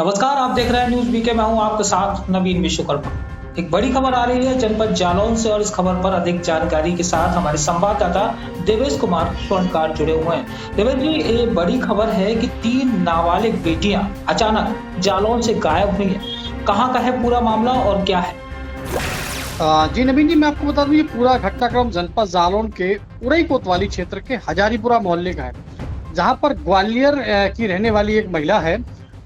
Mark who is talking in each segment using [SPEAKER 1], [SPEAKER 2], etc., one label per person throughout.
[SPEAKER 1] नमस्कार, आप देख रहे हैं न्यूज़ बीके। मैं हूं आपके साथ नवीन विश्वकर्मा। एक बड़ी खबर आ रही है जनपद जालौन से और इस खबर पर अधिक जानकारी के साथ हमारे संवाददाता देवेश कुमार स्वर्णकार जुड़े हुए हैं। देवेश जी, ये बड़ी खबर है कि 3 नाबालिग बेटियां अचानक जालौन से गायब हुई हैं। कहां का है पूरा मामला और क्या है?
[SPEAKER 2] जी नवीन जी, मैं आपको बता दूं, ये पूरा घटनाक्रम जनपद जालौन के उरई कोतवाली क्षेत्र के हजारीपुरा मोहल्ले का है, जहां पर ग्वालियर की रहने वाली एक महिला है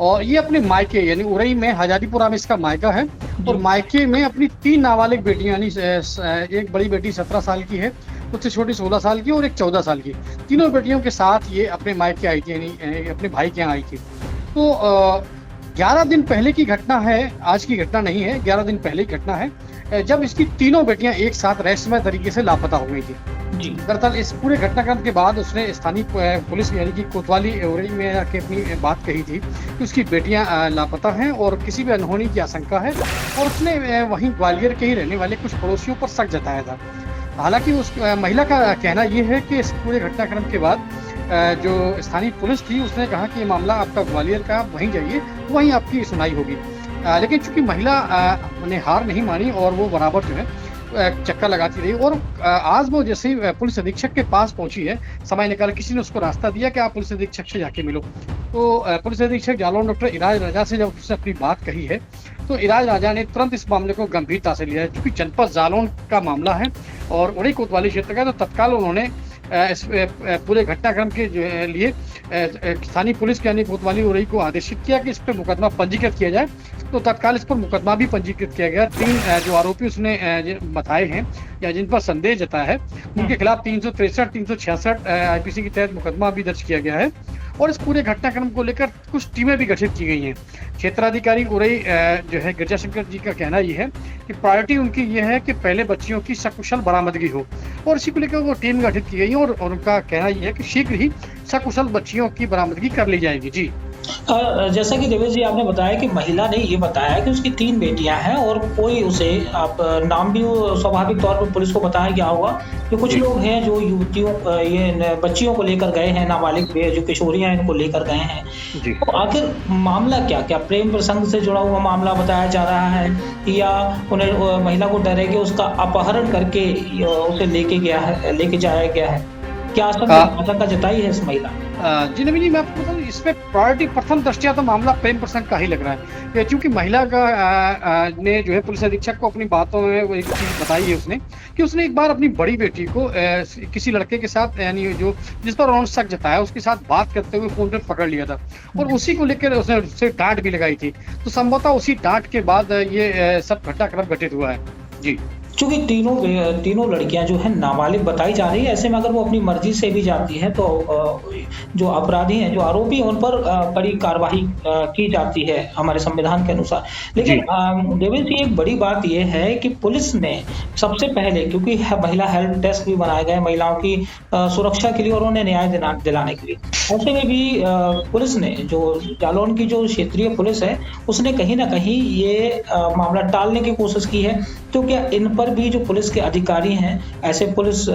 [SPEAKER 2] और ये अपने मायके यानी उरई में हजारीपुरा में इसका मायका है और मायके में अपनी 3 नाबालिग बेटियां यानी एक बड़ी बेटी 17 साल की है, उससे छोटी 16 साल की और एक 14 साल की, तीनों बेटियों के साथ ये अपने मायके आई थी, यानी अपने भाई के यहाँ आई थी। तो 11 दिन पहले की घटना है, आज की घटना नहीं है, 11 दिन पहले की घटना है, जब इसकी तीनों बेटियां एक साथ रहस्यमय तरीके से लापता हो गई थी। दरअसल इस पूरे घटनाक्रम के बाद उसने स्थानीय पुलिस यानी कि कोतवाली उरई में आके अपनी बात कही थी कि उसकी बेटियां लापता हैं और किसी भी अनहोनी की आशंका है, और उसने वहीं ग्वालियर के ही रहने वाले कुछ पड़ोसियों पर शक जताया था। हालांकि उस महिला का कहना यह है कि इस पूरे घटनाक्रम के बाद जो स्थानीय पुलिस थी उसने कहा कि ये मामला आपका ग्वालियर का, वहीं जाइए, वहीं आपकी सुनवाई होगी। लेकिन चूंकि महिला ने हार नहीं मानी और वो बराबर जो है चक्कर लगाती रही, और आज वो जैसे ही पुलिस अधीक्षक के पास पहुंची है, समय निकाल किसी ने उसको रास्ता दिया कि आप पुलिस अधीक्षक से जाके मिलो। तो पुलिस अधीक्षक जालौन डॉक्टर इराज राजा से जब उसने अपनी बात कही है तो इराज राजा ने तुरंत इस मामले को गंभीरता से लिया है, क्योंकि जनपद जालौन का मामला है और उरई कोतवाली क्षेत्र का। तो तत्काल उन्होंने इस पूरे घटनाक्रम के लिए स्थानीय पुलिस यानी कोतवाली उरई को आदेशित किया कि इस पर मुकदमा पंजीकृत किया जाए। तो तत्काल इस पर मुकदमा भी पंजीकृत किया गया। 3 जो आरोपी उसने बताए हैं या जिन पर संदेह जताया है, उनके खिलाफ 363, 366 आईपीसी के तहत मुकदमा भी दर्ज किया गया है। और इस पूरे घटनाक्रम को लेकर कुछ टीमें भी गठित की गई हैं। क्षेत्राधिकारी उरई जो है गिरजाशंकर जी का कहना यह है कि प्रायोरिटी उनकी यह है कि पहले बच्चियों की सकुशल बरामदगी हो, और इसी को लेकर वो टीम गठित की गई है और उनका कहना यह है कि शीघ्र ही सकुशल बच्चियों की बरामदगी कर ली जाएगी। जी
[SPEAKER 1] जैसा कि देवेश जी आपने बताया कि महिला ने ये बताया कि उसकी 3 बेटियां हैं और कोई उसे आप नाम भी स्वाभाविक तौर पर पुलिस को बताया गया होगा कि कुछ लोग हैं जो युवतियों ये बच्चियों को लेकर गए हैं, नाबालिग जो किशोरियां इनको लेकर गए हैं। तो आखिर मामला क्या प्रेम प्रसंग से जुड़ा हुआ मामला बताया जा रहा है या उन्हें महिला को डर है कि उसका अपहरण करके उसे लेके जाया गया है? क्या आशंका जताई है इस महिला?
[SPEAKER 2] जी नवीन जी, मैं आपको बताऊं, इसमें प्रायोरिटी प्रथम दृष्टया तो मामला प्रेम प्रसंग का ही लग रहा है, क्योंकि महिला का ने जो है पुलिस अधीक्षक को अपनी बातों में वो एक चीज बताई है उसने कि उसने एक बार अपनी बड़ी बेटी को किसी लड़के के साथ यानी जो जिस पर उन्होंने शक जताया उसके साथ बात करते हुए फोन पे पकड़ लिया था और उसी को लेकर उसने उससे डांट भी लगाई थी। तो संभवतः उसी डांट के बाद ये सब घटनाक्रम घटित हुआ है। जी,
[SPEAKER 1] चूंकि तीनों लड़कियां जो है नाबालिग बताई जा रही है, ऐसे में अगर वो अपनी मर्जी से भी जाती है तो जो अपराधी हैं, जो आरोपी हैं, उन पर कड़ी कार्रवाई की जाती है हमारे संविधान के अनुसार। लेकिन देवेश जी, एक बड़ी बात यह है कि पुलिस ने सबसे पहले, क्योंकि महिला हेल्प डेस्क भी बनाए गए महिलाओं की सुरक्षा के लिए और उन्हें न्याय दिलाने के लिए, ऐसे में भी पुलिस ने जो जालौन की जो क्षेत्रीय पुलिस है उसने कहीं ना कहीं ये मामला टालने की कोशिश की है। तो क्या इन पर भी जो पुलिस के अधिकारी हैं, ऐसे पुलिस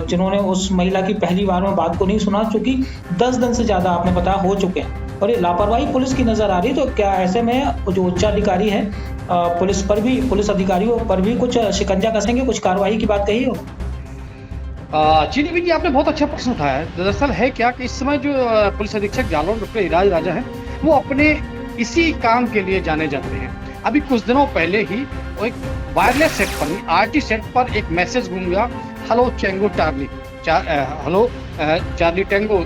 [SPEAKER 1] जिन्होंने उस महिला की पहली बार में बात को नहीं सुना, चूंकि 10 दिन से ज्यादा आपने बताया हो चुके हैं और ये लापरवाही पुलिस की नजर आ रही, तो क्या ऐसे में जो उच्चाधिकारी है पुलिस अधिकारियों पर भी कुछ शिकंजा कसेंगे, कुछ कार्रवाई की बात कही हो?
[SPEAKER 2] जी नवीन जी, आपने बहुत अच्छा प्रश्न उठाया है। दरअसल है क्या कि इस समय जो पुलिस अधीक्षक जालौन डॉक्टर इराज राजा है, वो अपने इसी काम के लिए जाने जाते हैं। अभी कुछ दिनों पहले ही वो एक वायरलेस सेट पर, आरटी सेट पर एक मैसेज घूम गया, hello tango Charlie, hello Charlie tango,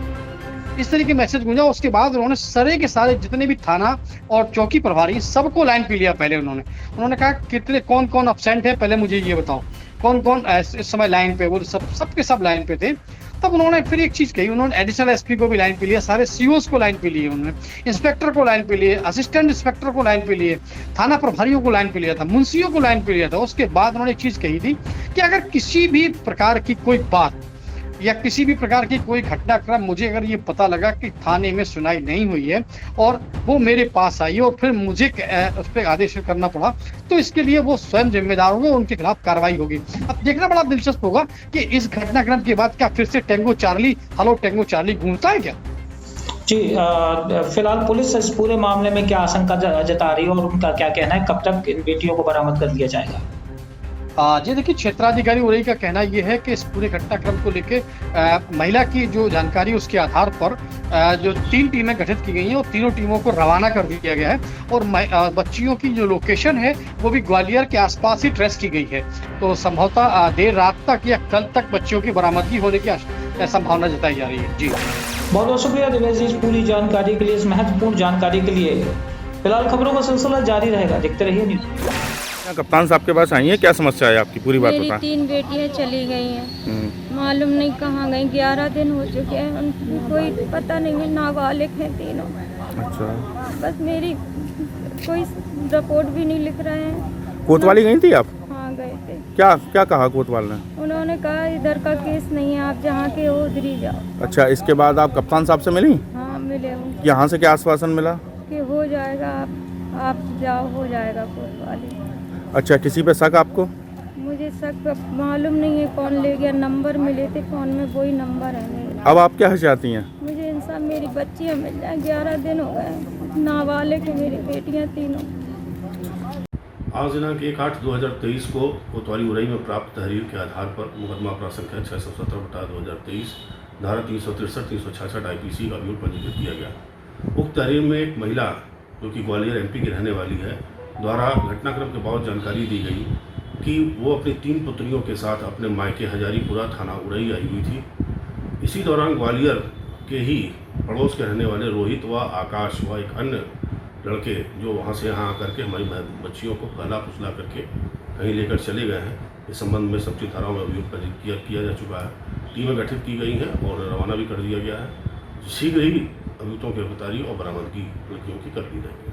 [SPEAKER 2] इस तरह के मैसेज गूंजा। उसके बाद उन्होंने सारे के सारे जितने भी थाना और चौकी प्रभारी सबको लाइन पे लिया। पहले उन्होंने कहा कितने कौन कौन अब्सेंट है, पहले मुझे ये बताओ कौन कौन इस समय लाइन पे, वो सबके सब लाइन पे थे। तब उन्होंने फिर एक चीज कही, उन्होंने एडिशनल एसपी को भी लाइन पे लिया, सारे सीओस को लाइन पे लिए, उन्होंने इंस्पेक्टर को लाइन पे लिए, असिस्टेंट इंस्पेक्टर को लाइन पे लिए, थाना प्रभारियों को लाइन पे लिया था, मुंशियों को लाइन पे लिया था। उसके बाद उन्होंने एक चीज कही थी कि अगर किसी भी प्रकार की कोई बात या किसी भी प्रकार की कोई घटनाक्रम मुझे अगर ये पता लगा कि थाने में सुनाई नहीं हुई है और वो मेरे पास आई और फिर मुझे उस पर आदेश करना पड़ा, तो इसके लिए वो स्वयं जिम्मेदार होंगे, उनके खिलाफ कार्रवाई होगी। अब देखना बड़ा दिलचस्प होगा कि इस घटनाक्रम के बाद क्या फिर से tango Charlie, hello tango Charlie गूंजता है क्या?
[SPEAKER 1] जी फिलहाल पुलिस इस पूरे मामले में क्या आशंका जता रही है और उनका क्या कहना है, कब तक इन बेटियों को बरामद कर लिया जाएगा?
[SPEAKER 2] जी देखिए, क्षेत्राधिकारी उरई का कहना ये है कि इस पूरे घटनाक्रम को लेके महिला की जो जानकारी उसके आधार पर जो 3 टीमें गठित की गई हैं और तीनों टीमों को रवाना कर दिया गया है और बच्चियों की जो लोकेशन है वो भी ग्वालियर के आसपास ही ट्रेस की गई है। तो संभवतः देर रात तक या कल तक बच्चियों की बरामदगी होने की संभावना जताई जा रही है। जी
[SPEAKER 1] बहुत बहुत शुक्रिया दिवेश जी इस पूरी जानकारी के लिए, इस महत्वपूर्ण जानकारी के लिए। फिलहाल खबरों का सिलसिला जारी रहेगा, देखते रहिए न्यूज़।
[SPEAKER 3] कप्तान साहब के पास आई है, क्या समस्या है आपकी, पूरी बात
[SPEAKER 4] मेरी
[SPEAKER 3] बताएं।
[SPEAKER 4] 3 बेटियां चली गई हैं, मालूम नहीं कहाँ गई। 11 दिन हो चुके हैं, उनको कोई पता नहीं है, नाबालिग हैं तीनों।
[SPEAKER 3] अच्छा,
[SPEAKER 4] बस मेरी कोई रिपोर्ट भी नहीं लिख रहे हैं।
[SPEAKER 3] कोतवाली गई थी आप?
[SPEAKER 4] हाँ गए थे।
[SPEAKER 3] क्या क्या कहा कोतवाल ने?
[SPEAKER 4] उन्होंने कहा इधर का केस नहीं है, आप जहाँ के हो उधर ही जाओ।
[SPEAKER 3] अच्छा, इसके बाद आप कप्तान साहब से मिली?
[SPEAKER 4] हाँ मिले हूँ
[SPEAKER 3] यहाँ से क्या आश्वासन मिला?
[SPEAKER 4] कि हो जाएगा, आप जाओ, हो जाएगा कोतवाली।
[SPEAKER 3] अच्छा, किसी पे शक आपको?
[SPEAKER 4] मुझे शक मालूम नहीं है कौन ले गया, नंबर मिले थे फ़ोन में, वही नंबर है मेरा।
[SPEAKER 3] अब आप क्या चाहती हैं?
[SPEAKER 4] मुझे इंसान मेरी बच्चियाँ मिल जाए, 11 दिन हो गए, नाबालिग है मेरी बेटियाँ तीनों।
[SPEAKER 5] आज दिनांक 1/8/2023 को कोतवाली उरई में प्राप्त तहरीर के आधार पर मुकदमा अपराध संख्या 617/2023 धारा 363, 366 IPC का अभियोग पंजीकृत किया गया। उक्त तहरीर में एक महिला जो कि ग्वालियर MP की रहने वाली है द्वारा घटनाक्रम के बाद जानकारी दी गई कि वो अपनी 3 पुत्रियों के साथ अपने मायके हजारीपुरा थाना उरई आई हुई थी। इसी दौरान ग्वालियर के ही पड़ोस के रहने वाले रोहित व आकाश व एक अन्य लड़के जो वहाँ से यहाँ आकर के हमारी बच्चियों को पहला पुसला करके कहीं लेकर चले गए हैं। इस संबंध में सब्जी धाराओं में अभियोग पंजीकृत किया जा चुका है। टीमें गठित की गई हैं और रवाना भी कर दिया गया है। शीघ्र ही अभियुक्तों की गिरफ्तारी और बरामदगी लड़कियों की कर दी जाएगी।